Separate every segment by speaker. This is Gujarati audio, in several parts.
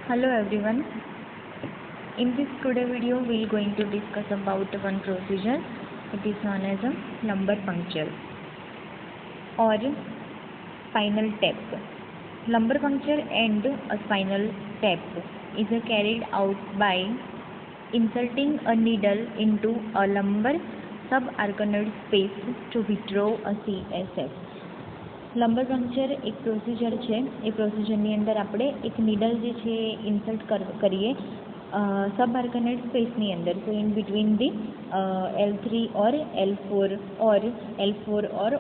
Speaker 1: Hello everyone. In this today video we are going to discuss about one procedure. It is known as a lumbar puncture or spinal tap. Lumbar puncture and a spinal tap is carried out by inserting a needle into a lumbar subarachnoid space to withdraw a CSF. Lumbar puncture એક પ્રોસિજર છે. એ પ્રોસિજરની અંદર આપણે એક નીડલ જે છે એ ઇન્સર્ટ કરીએ સબઆર્કનોઇડ સ્પેસની અંદર. સો in between the L3 or L4 or L4 or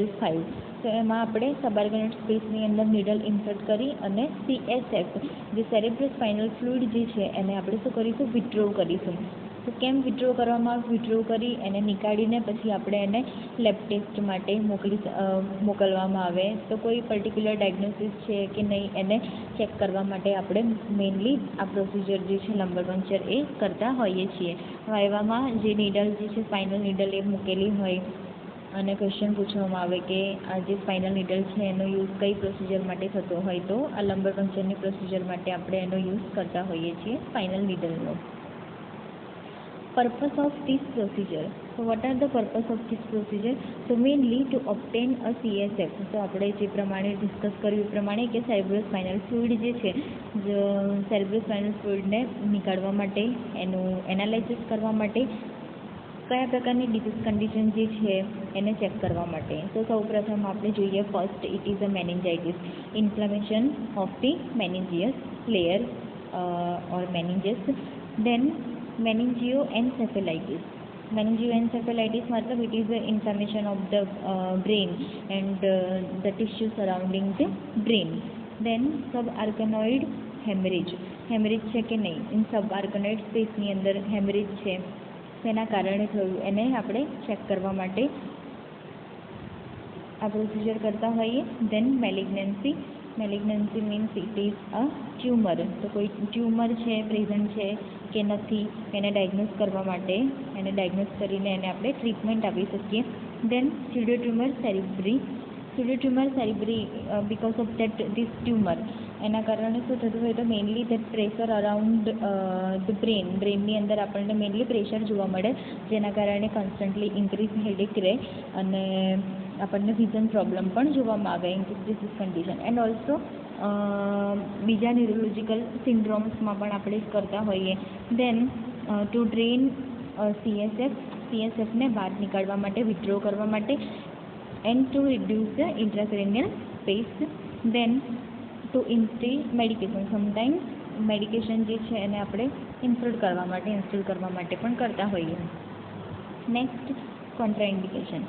Speaker 1: L5. તો એમાં આપણે સબઆર્કનોઇડ સ્પેસની અંદર નીડલ ઇન્સર્ટ કરી અને CSF જે સેરેબ્રોસ્પાઇનલ ફ્લુઇડ જે છે એને આપણે શું કરીશું, વિથડ્રો કરીશું. તો કેમ વિથડ્રો કરવામાં આવે? વિથડ્રો કરી એને નીકાળીને પછી આપણે એને લેબ ટેસ્ટ માટે મોકલવામાં આવે. તો કોઈ પર્ટિક્યુલર ડાયગ્નોસિસ છે કે નહીં એને ચેક કરવા માટે આપણે મેઇનલી આ પ્રોસિજર જે છે લંબર પંક્ચર એ કરતા હોઈએ છીએ. વાયવામાં જે નીડલ જે છે સ્પાઇનલ નીડલ એ મૂકેલી હોય અને ક્વેશ્ચન પૂછવામાં આવે કે આ જે સ્પાઇનલ નીડલ છે એનો યુઝ કઈ પ્રોસિજર માટે થતો હોય, તો આ લંબર પંક્ચરની પ્રોસિજર માટે આપણે એનો યુઝ કરતા હોઈએ છીએ spinal નીડલનો. Purpose of this procedure. So what are the purpose of this procedure? So mainly to obtain a CSF. તો આપણે જે પ્રમાણે ડિસ્કસ કર્યું એ પ્રમાણે કે સેરેબ્રોસ્પાઇનલ ફ્લુઇડ જે છે સેરેબ્રોસ્પાઇનલ ફ્લુઇડને નીકાળવા માટે, એનું એનાલિસિસ કરવા માટે, કયા પ્રકારની ડિસીઝ કન્ડિશન જે છે એને ચેક કરવા માટે. તો સૌપ્રથમ આપણે જોઈએ first it is a meningitis, inflammation of the meninges layer or meninges. Then meningoencephalitis. Meningoencephalitis मतलब it is the inflammation of the brain and the tissue surrounding the brain. Then subarachnoid hemorrhage. Hemorrhage છે કે નહીં, ઇન સબઆર્કનોઇડ સ્પેસની અંદર હેમરેજ છે, તેના કારણે થયું એને આપણે ચેક કરવા માટે આ પ્રોસિજર કરતા હોઈએ. Then malignancy. Malignancy means it is a tumour. તો કોઈ ટ્યુમર છે પ્રેઝન્ટ છે કે નથી એને ડાયગ્નોઝ કરવા માટે, એને ડાયગ્નોઝ કરીને એને આપણે ટ્રીટમેન્ટ આપી શકીએ. Then pseudotumour cerebri. Pseudotumour cerebri because of that this tumour, એના કારણે શું થતું હોય તો mainly that pressure around the બ્રેનની અંદર આપણને મેઇનલી પ્રેશર જોવા મળે, જેના કારણે કોન્સ્ટન્ટલી ઇન્ક્રીઝ હેડેક રહે અને આપણને વિઝન પ્રોબ્લેમ પણ જોવામાં આવે in this condition. And also બીજા ન્યુરોલોજિકલ સિન્ડ્રોમ્સમાં પણ આપણે કરતા હોઈએ. દેન ટુ ડ્રેન CSFને બહાર નીકાળવા માટે, વિથડ્રો કરવા માટે, and to reduce the intracranial space. Then to instil medication. Sometimes medication જે છે એને આપણે ઇન્સ્ટોલ કરવા માટે પણ કરતા હોઈએ. Next contraindication,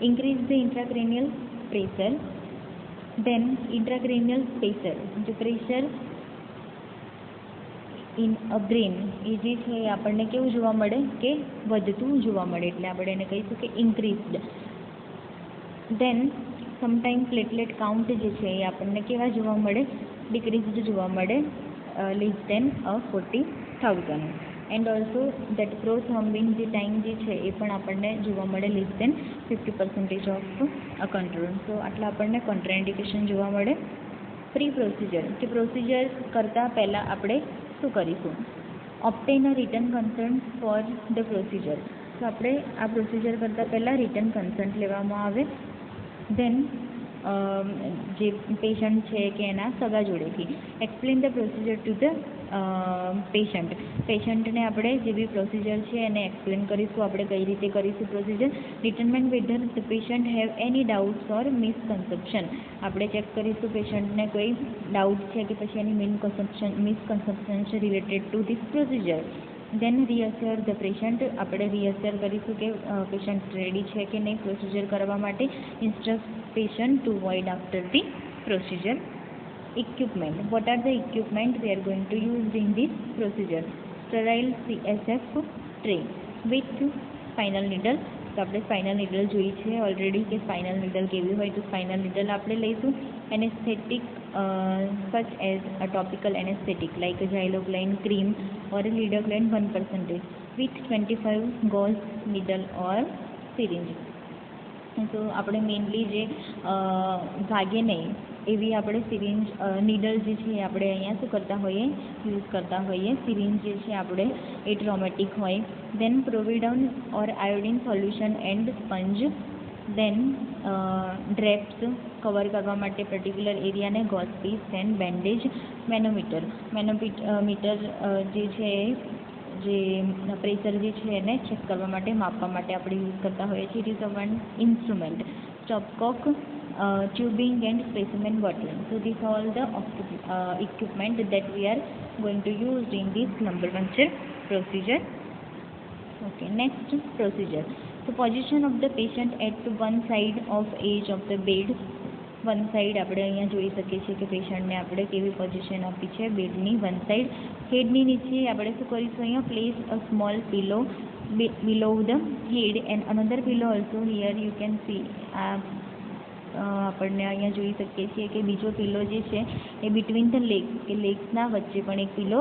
Speaker 1: increase the intracranial pressure. Then intracranial pressure, जो પ્રેશર ઇન અ બ્રેન એ જે છે એ આપણને કેવું જોવા મળે કે વધતું જોવા મળે, એટલે આપણે એને કહીશું કે ઇન્ક્રીઝડ. દેન સમટાઈમ પ્લેટલેટ કાઉન્ટ જે છે એ આપણને કેવા જોવા મળે, ડિક્રીઝડ જોવા મળે, less than 40,000. And also that prothrombin જે ટાઈમ જે છે એ પણ આપણને જોવા મળે less than 50% of a control. So આટલા આપણને કોન્ટ્રાઇન્ડિકેશન જોવા મળે. પ્રી પ્રોસિજર કે પ્રોસિજર કરતાં પહેલાં આપણે શું કરીશું? Obtain a written consent for the procedure. તો આપણે આ પ્રોસિજર કરતાં પહેલાં રિટન કન્સન્ટ લેવામાં આવે. દેન જે પેશન્ટ છે કે એના સગા જોડેથી explain the procedure to the પેશન્ટને આપણે જે બી પ્રોસિજર છે એને એક્સપ્લેન કરીશું, આપણે કઈ રીતે કરીશું procedure. Determine whether the patient have any doubts or misconception. આપણે ચેક કરીશું પેશન્ટને કોઈ ડાઉટ છે કે પછી એની મિસકન્સેપ્શન છે related to this procedure. Then reassure the patient. આપણે રીઅસ્યોર કરીશું કે પેશન્ટ રેડી છે કે નહીં પ્રોસિજર કરવા માટે. Instruct patient two void after the procedure. Equipment. What are the equipment we are going to use in this procedure? Sterile CSF tray with spinal needle. તો આપણે સ્પાઇનલ નીડલ જોઈ છે ઓલરેડી કે સ્પાઇનલ નીડલ કેવી હોય. તો સ્પાઇનલ નીડલ આપણે લઈશું. Anaesthetic such as a topical anaesthetic like ઝાયલોગ્લાઇન ક્રીમ ઓર લિડોગ્લાઇન 1% with 25 gauze needle or syringe. તો આપણે મેઇનલી જે ભાગે નહીં એવી આપણે સિરિંજ નીડલ જે છે આપણે અહીંયા શું કરતા હોઈએ, યુઝ કરતા હોઈએ. સિરિંજ જે છે આપણે એ ટ્રોમેટિક હોય. Then povidone or iodine solution and sponge. Then drapes cover કરવા માટે પર્ટિક્યુલર એરિયાને, ગોસ્પીસ. Then bandage, manometer. મેનોમીટર જે છે જે પ્રેશર જે છે એને ચેક કરવા માટે, માપવા માટે આપણે યુઝ કરતા હોઈએ છીએ. It is a one instrument. Stopcock, tubing and specimen bottling. So these all the equipment that we are going to use in this lumbar puncture procedure. Okay, next procedure. So position of the patient at one side of edge of the bed. One side આપણે અહીંયા જોઈ શકીએ છીએ કે પેશન્ટને આપણે કેવી પોઝિશન આપી છે બેડની વન સાઈડ. હેડની નીચે આપણે શું કરીશું અહીંયા, place a small pillow below the head and another pillow also here you can see. આ આપણને અહીંયા જોઈ શકીએ છીએ કે બીજો પિલો જે છે એ બિટવીન ધ લેગ્સ કે લેગ્સના વચ્ચે પણ એક પિલો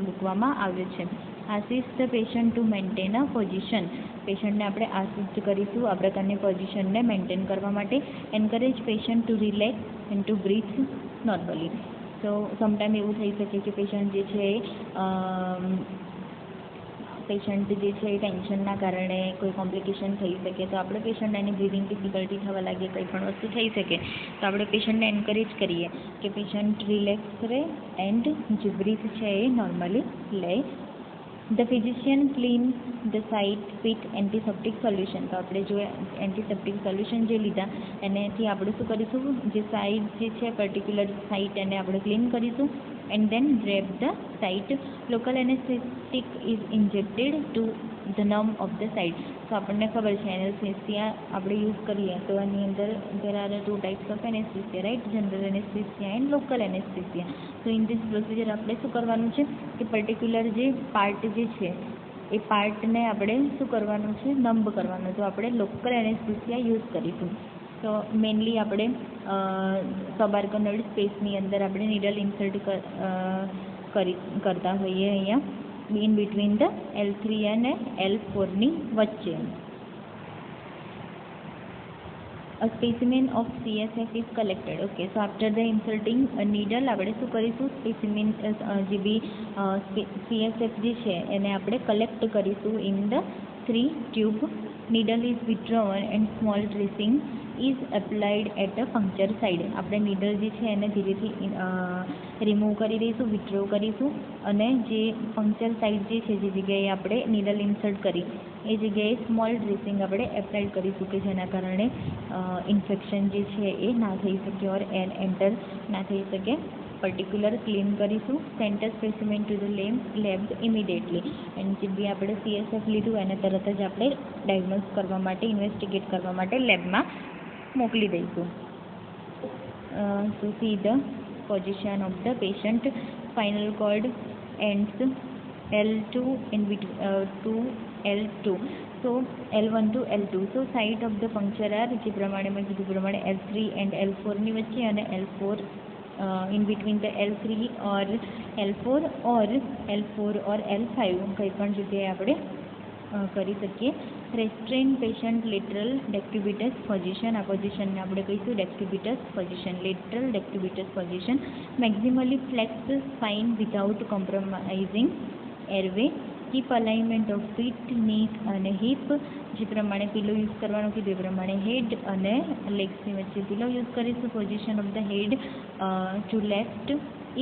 Speaker 1: મૂકવામાં આવ્યો છે. Assist the patient to maintain a position. પેશન્ટને આપણે આસિસ્ટ કરીશું આ પ્રકારની પોઝિશનને મેન્ટેન કરવા માટે. Encourage patient to relax and to breathe normally. તો સમટાઈમ એવું થઈ શકે કે પેશન્ટ જે છે ટેન્શનના કારણે કોઈ કોમ્પ્લિકેશન થઈ શકે, તો આપણે પેશન્ટ એની બ્રિધિંગ ડિફિકલ્ટી થવા લાગે, કંઈ પણ વસ્તુ થઈ શકે, તો આપણે પેશન્ટને એન્કરેજ કરીએ કે પેશન્ટ રિલેક્સ રહે એન્ડ જે બ્રીથ છે એ નોર્મલી લે. The physician clean the site with antiseptic solution. તો આપણે જો એન્ટીસેપ્ટિક સોલ્યુશન જે લીધા એનાથી આપણે શું કરીશું, જે સાઇટ જે છે પર્ટિક્યુલર સાઇટ એને આપણે ક્લીન કરીશું. And then drape the site. Local anaesthetic is injected to the nerve of the site. તો આપણને ખબર છે એનેસ્થેસિયા આપણે યુઝ કરીએ તો એની અંદર there are two types of anaesthesia, right, general anaesthesia and local anaesthesia. તો ઇન ધીસ પ્રોસિજર આપણે શું કરવાનું છે કે પર્ટિક્યુલર જે પાર્ટ જે છે એ પાર્ટને આપણે શું કરવાનું છે, નમ્બ કરવાનું. તો આપણે લોકલ એનેસ્થેસિયા યુઝ કરીશું. તો મેઇનલી આપણે સબાર્કનોઇડ સ્પેસની અંદર આપણે નીડલ ઇન્સર્ટ કરતા હોઈએ અહીંયા ઇન બિટવીન ધ L3 અને L4ની વચ્ચે. A specimen of CSF is collected. Okay, so after the inserting a needle આપણે શું કરીશું, સ્પેસિમેન જે બી CSF જે છે એને આપણે કલેક્ટ કરીશું in the 3 tube. needle is withdrawn and small dressing is applied at the puncture side. આપણે નીડલ જે છે એને ધીરેથી રિમૂવ કરી દઈશું, વિથડ્રો કરીશું અને જે પંક્ચર સાઇડ જે છે જે જગ્યાએ આપણે નીડલ ઇન્સર્ટ કરી એ જગ્યાએ સ્મોલ ડ્રેસિંગ આપણે એપ્લાય કરીશું કે જેના કારણે ઇન્ફેક્શન જે છે એ ના થઈ શકે ઓર એન્ટર ના થઈ શકે. પર્ટિક્યુલર ક્લીન કરીશું. Centre specimen to the lab immediately. And જે બી આપણે CSF લીધું એને તરત જ આપણે ડાયગ્નોઝ કરવા માટે, ઇન્વેસ્ટિગેટ કરવા માટે લેબમાં મોકલી દઈશું. So see the position of the patient. Spinal cord ends L2 in to L2. So L1 to L2. So site of the puncture are જે પ્રમાણે મેં કીધું પ્રમાણે L3 and L4 ની વચ્ચે અને L4 in between the L3 or L4 or L4 or L5 કંઈ પણ જગ્યાએ આપણે કરી શકીએ. Restrain patient lateral decubitus position. આ પોઝિશનને આપણે કહીશું decubitus position, lateral decubitus position. Maximally flex spine without compromising airway. Hip alignment of feet, knee અને હિપ. જે પ્રમાણે પિલો યુઝ કરવાનું કીધું એ પ્રમાણે હેડ અને લેગ્સની વચ્ચે પિલો યુઝ કરીશું. Position of the head to left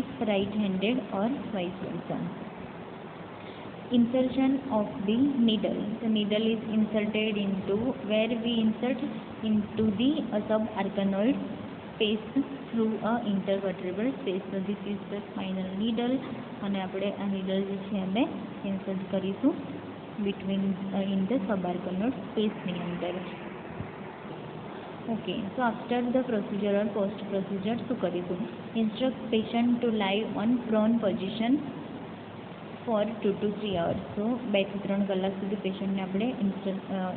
Speaker 1: if right handed or vice versa. Insertion of the needle. The needle is inserted into where we insert into the subarachnoid space through a intervertebral space. So this is the spinal needle અને આપણે આ needle જે છે એને ઇન્સર્ટ કરીશું between in the subarachnoid space ની અંદર. Okay, so after the procedure or post procedure શું કરીશું, instruct patient to lie on prone position for 2 to 3 hours. So 2 થી 3 કલાક સુધી પેશન્ટને આપણે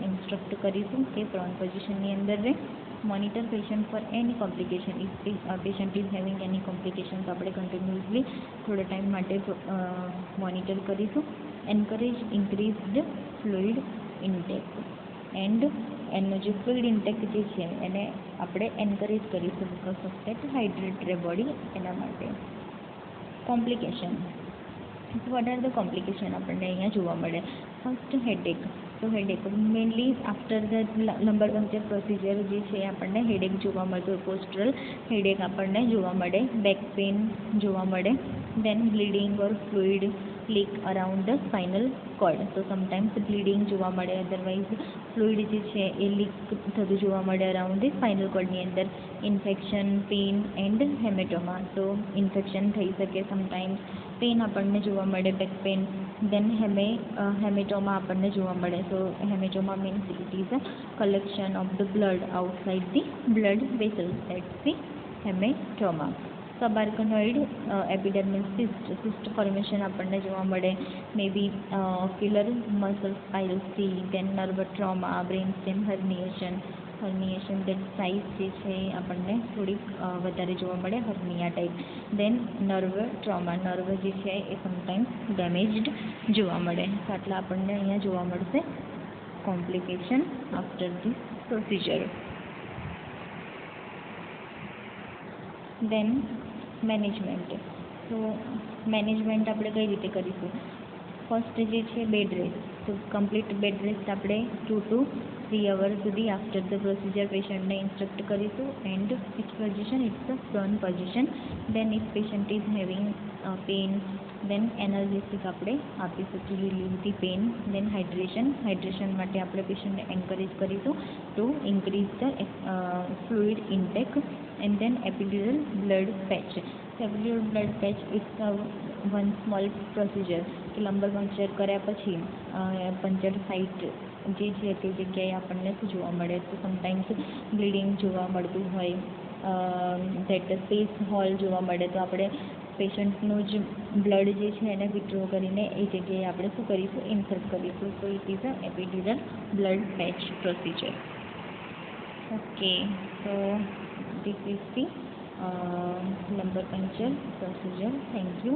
Speaker 1: ઇન્સ્ટ્રક્ટ કરીશું કે પ્રોન પોઝિશનની અંદર રહે. Monitor patient for any complication. If patient is having any complication તો આપણે કન્ટિન્યુઅસલી થોડા ટાઈમ માટે મોનિટર કરીશું. Encourage increased fluid intake and એનો જે ફ્લુઇડ ઇન્ટેક જે છે એને આપણે એન્કરેજ કરીશું because of that hydrated body એના માટે. Complication. What are the complication આપણને અહીંયા જોવા મળે? First headache. તો headache mainly after the lumbar puncture procedure જે છે આપણને હેડેક જોવા મળતું હોય. પોસ્ટરલ હેડેક આપણને જોવા મળે, બેક પેઇન જોવા મળે, then bleeding or fluid leak around the spinal cord. તો સમટાઈમ્સ બ્લીડિંગ જોવા મળે, અધરવાઇઝ ફ્લુઇડ જે છે એ લીક થતું જોવા મળે અરાઉન્ડ ધ સ્પાઇનલ કોર્ડની અંદર. Infection, pain and haematoma. તો ઇન્ફેક્શન થઈ શકે સમટાઈમ્સ, પેઇન આપણને જોવા મળે, બેક પેઇન, દેન હેમેટોમા આપણને જોવા મળે. તો haematoma means it is a collection of the blood outside the blood vessels, that's the haematoma. Subarachnoid epidermal cyst formation આપણને જોવા મળે, may be filler muscle palsy, then nerve trauma, brain stem herniation that size જે છે એ આપણને થોડીક વધારે જોવા મળે, hernia type. Then nerve trauma, nerve જે છે એ સમટાઈમ્સ ડેમેજ્ડ જોવા મળે. તો આટલા આપણને અહીંયા જોવા મળશે complication after this procedure. Then management. તો મેનેજમેન્ટ આપણે કઈ રીતે કરીશું? ફર્સ્ટ જે છે બેડ રેસ્ટ. તો કમ્પ્લીટ બેડ રેસ્ટ આપણે 2 to 3 અવર સુધી આફ્ટર ધ પ્રોસિજર પેશન્ટને ઇન્સ્ટ્રક્ટ કરીશું. And it's position, it's a prone position. Then if patient is having pain, then analgesic આપણે આપીશું to relieve the pain. Then hydration માટે આપણે પેશન્ટને એન્કરેજ કરીશું to increase the fluid intake. And then epidural blood patch. Epidural blood patch it's one small procedure. કે લંબર પંક્ચર કર્યા પછી પંચર સાઇટ જે છે તે જગ્યાએ આપણને શું જોવા મળે? તો સમટાઈમ્સ બ્લીડિંગ જોવા મળતું હોય, દેટ સ્પેસ હોલ જોવા મળે. તો આપણે પેશન્ટનું જ બ્લડ જે છે એને વિથડ્રો કરીને એ જગ્યાએ આપણે શું કરીશું? ઇન્સર્ટ કરીશું. So it is a epidural blood patch procedure. Okay, so this is the lumbar puncture procedure. Thank you.